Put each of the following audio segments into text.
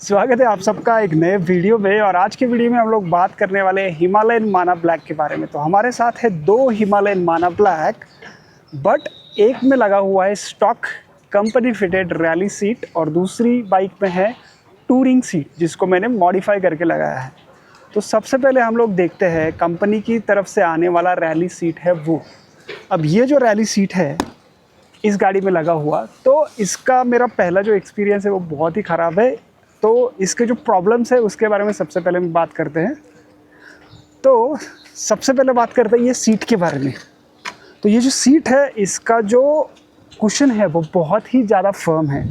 स्वागत है आप सबका एक नए वीडियो में। और आज के वीडियो में हम लोग बात करने वाले हैं हिमालयन माना ब्लैक के बारे में। तो हमारे साथ है दो हिमालयन माना ब्लैक, बट एक में लगा हुआ है stock company fitted rally seat और दूसरी बाइक में है टूरिंग सीट, जिसको मैंने मॉडिफाई करके लगाया है। तो सबसे पहले हम लोग देखते हैं कंपनी की तरफ से आने वाला रैली सीट है वो। अब ये जो रैली सीट है इस गाड़ी में लगा हुआ, तो इसका मेरा पहला जो एक्सपीरियंस है वो बहुत ही ख़राब है। तो इसके जो प्रॉब्लम्स है उसके बारे में सबसे पहले हम बात करते हैं। तो सबसे पहले बात करते हैं ये सीट के बारे में। तो ये जो सीट है इसका जो कुशन है वो बहुत ही ज़्यादा फर्म है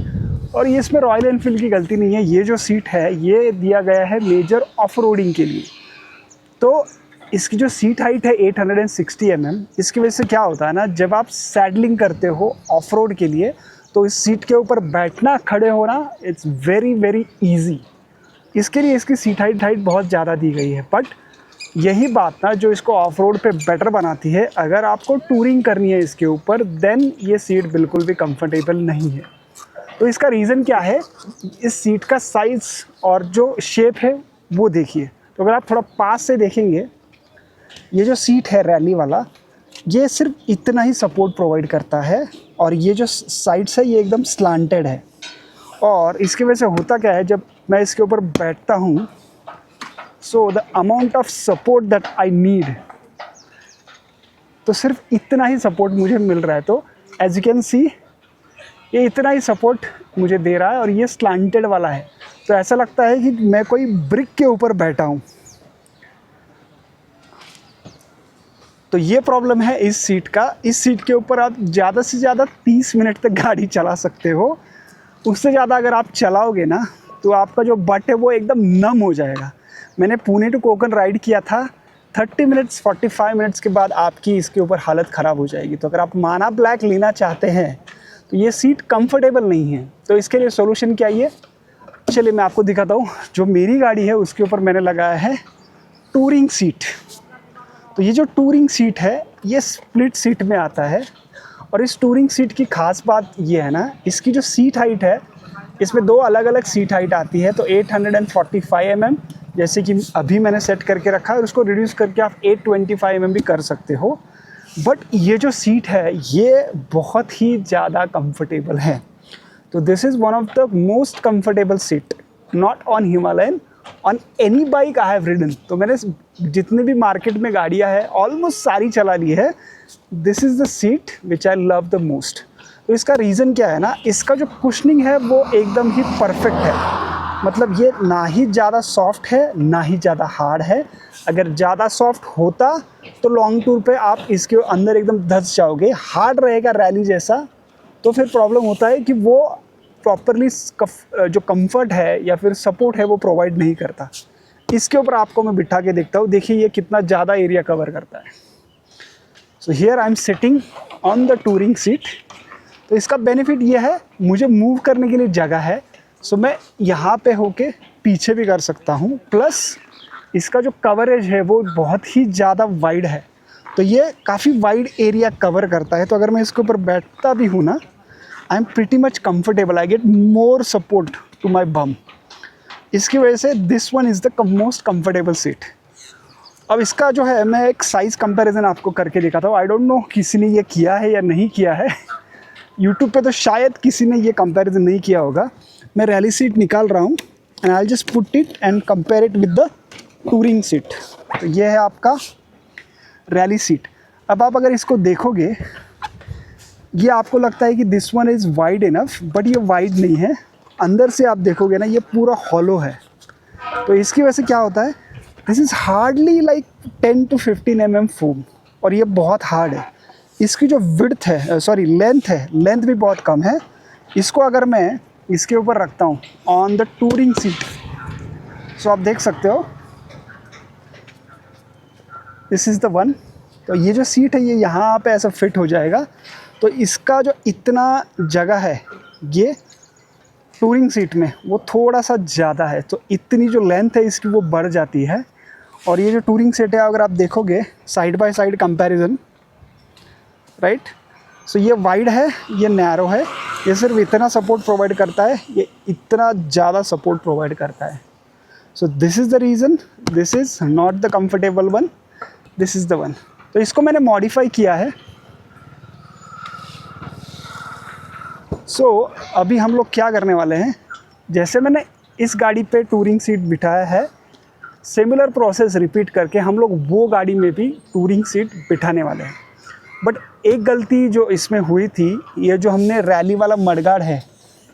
और ये इसमें रॉयल एनफील्ड की गलती नहीं है। ये जो सीट है ये दिया गया है मेजर ऑफ रोडिंग के लिए। तो इसकी जो सीट हाइट है 860 mm। इसकी वजह से क्या होता है ना, जब आप सैडलिंग करते हो ऑफ रोड के लिए तो इस सीट के ऊपर बैठना, खड़े होना, इट्स वेरी वेरी इजी। इसके लिए इसकी सीट हाइट बहुत ज़्यादा दी गई है। बट यही बात ना जो इसको ऑफ रोड पे बेटर बनाती है, अगर आपको टूरिंग करनी है इसके ऊपर, देन ये सीट बिल्कुल भी कंफर्टेबल नहीं है। तो इसका रीज़न क्या है, इस सीट का साइज़ और जो शेप है वो देखिए। तो अगर आप थोड़ा पास से देखेंगे, ये जो सीट है रैली वाला, ये सिर्फ इतना ही सपोर्ट प्रोवाइड करता है और ये जो साइड्स है ये एकदम स्लांटेड है। और इसकी वजह से होता क्या है, जब मैं इसके ऊपर बैठता हूँ, so the amount of support that I need, तो सिर्फ इतना ही सपोर्ट मुझे मिल रहा है। तो एज यू कैन सी ये इतना ही सपोर्ट मुझे दे रहा है और ये स्लांटेड वाला है। तो ऐसा लगता है कि मैं कोई ब्रिक के ऊपर बैठा हूँ। तो ये प्रॉब्लम है इस सीट का। इस सीट के ऊपर आप ज़्यादा से ज़्यादा 30 मिनट तक गाड़ी चला सकते हो। उससे ज़्यादा अगर आप चलाओगे ना तो आपका जो बट है वो एकदम नम हो जाएगा। मैंने पुणे टू कोकण राइड किया था, 30 मिनट्स 45 मिनट्स के बाद आपकी इसके ऊपर हालत ख़राब हो जाएगी। तो अगर आप माना ब्लैक लेना चाहते हैं तो ये सीट कंफर्टेबल नहीं है। तो इसके लिए सोल्यूशन क्या है, चलिए मैं आपको दिखाता हूँ। जो मेरी गाड़ी है उसके ऊपर मैंने लगाया है टूरिंग सीट। तो ये जो टूरिंग सीट है ये स्प्लिट सीट में आता है और इस टूरिंग सीट की ख़ास बात ये है ना, इसकी जो सीट हाइट है इसमें दो अलग अलग सीट हाइट आती है। तो 845 mm जैसे कि अभी मैंने सेट करके रखा है, उसको रिड्यूस करके आप 825 mm भी कर सकते हो। बट ये जो सीट है ये बहुत ही ज़्यादा कंफर्टेबल है। तो this is one of the most comfortable seat, not on Himalayan, on any bike I have ridden. तो मैंने जितने भी मार्केट में गाड़ियाँ हैं ऑलमोस्ट सारी चला ली है। This is the seat which I love the most. तो इसका रीज़न क्या है ना, इसका जो कुशनिंग है वो एकदम ही परफेक्ट है। मतलब ये ना ही ज़्यादा सॉफ्ट है ना ही ज़्यादा हार्ड है। अगर ज़्यादा सॉफ्ट होता तो लॉन्ग टूर पे आप इसके अंदर एकदम धंस जाओगे। हार्ड रहेगा रैली जैसा तो फिर प्रॉब्लम होता है कि वो प्रॉपरली जो कंफर्ट है या फिर सपोर्ट है वो प्रोवाइड नहीं करता। इसके ऊपर आपको मैं बिठा के देखता हूँ, देखिए ये कितना ज़्यादा एरिया कवर करता है। So here I am sitting on the touring seat. तो इसका बेनिफिट ये है, मुझे मूव करने के लिए जगह है। सो मैं यहाँ पे होके पीछे भी कर सकता हूँ। प्लस इसका जो कवरेज है वो बहुत ही ज़्यादा वाइड है। तो ये काफ़ी वाइड एरिया कवर करता है। तो अगर मैं इसके ऊपर बैठता भी हूँ ना, I am pretty much comfortable, I get more support to my bum. इसकी वजह से this one is the most comfortable seat. अब इसका जो है मैं एक साइज़ कंपैरिजन आपको करके दिखाता हूँ। आई डोंट नो किसी ने ये किया है या नहीं किया है। यूट्यूब पे तो शायद किसी ने ये कंपैरिजन नहीं किया होगा। मैं रैली सीट निकाल रहा हूँ and I just put it and compare it with the touring seat. तो ये है आपका रैली सीट। अब आप अगर इसको देखोगे, ये आपको लगता है कि this one is wide enough, but ये वाइड नहीं है। अंदर से आप देखोगे ना ये पूरा हॉलो है। तो इसकी वजह से क्या होता है, this is hardly like 10 to 15 mm foam और ये बहुत हार्ड है। इसकी जो विड्थ है, सॉरी लेंथ है, लेंथ भी बहुत कम है। इसको अगर मैं इसके ऊपर रखता हूँ ऑन द टूरिंग सीट, सो आप देख सकते हो दिस इज़ द वन। तो ये जो सीट है ये यहाँ पे ऐसा फिट हो जाएगा। तो इसका जो इतना जगह है ये टूरिंग सीट में वो थोड़ा सा ज़्यादा है। तो इतनी जो लेंथ है इसकी वो बढ़ जाती है। और ये जो टूरिंग सीट है अगर आप देखोगे side by side comparison, right, so ये वाइड है, ये नैरो है, ये सिर्फ इतना सपोर्ट प्रोवाइड करता है, ये इतना ज़्यादा सपोर्ट प्रोवाइड करता है। So this is the reason, this is not the comfortable one, this is the one. तो इसको मैंने मॉडिफाई किया है। सो अभी हम लोग क्या करने वाले हैं, जैसे मैंने इस गाड़ी पे टूरिंग सीट बिठाया है, सिमिलर प्रोसेस रिपीट करके हम लोग वो गाड़ी में भी टूरिंग सीट बिठाने वाले हैं। बट एक गलती जो इसमें हुई थी, ये जो हमने रैली वाला मडगार्ड है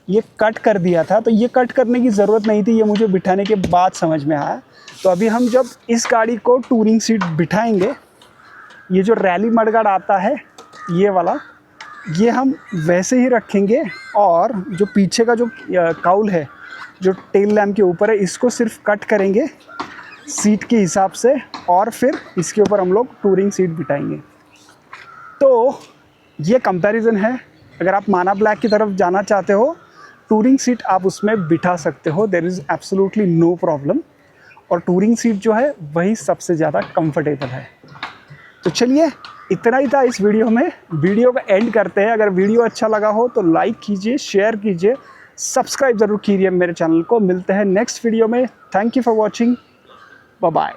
ये कट कर दिया था, तो ये कट करने की ज़रूरत नहीं थी, ये मुझे बिठाने के बाद समझ में आया। तो अभी हम जब इस गाड़ी को टूरिंग सीट बिठाएंगे, ये जो रैली मडगार्ड आता है ये वाला, ये हम वैसे ही रखेंगे, और जो पीछे का जो काउल है जो टेल लैम्प के ऊपर है, इसको सिर्फ कट करेंगे सीट के हिसाब से, और फिर इसके ऊपर हम लोग टूरिंग सीट बिठाएंगे। तो ये कंपैरिजन है। अगर आप माना ब्लैक की तरफ जाना चाहते हो, टूरिंग सीट आप उसमें बिठा सकते हो, there is absolutely no problem. और टूरिंग सीट जो है वही सबसे ज़्यादा कंफर्टेबल है। तो चलिए, इतना ही था इस वीडियो में। वीडियो का एंड करते हैं। अगर वीडियो अच्छा लगा हो तो लाइक कीजिए, शेयर कीजिए, सब्सक्राइब ज़रूर कीजिए मेरे चैनल को। मिलते हैं नेक्स्ट वीडियो में। Thank you for watching, bye bye.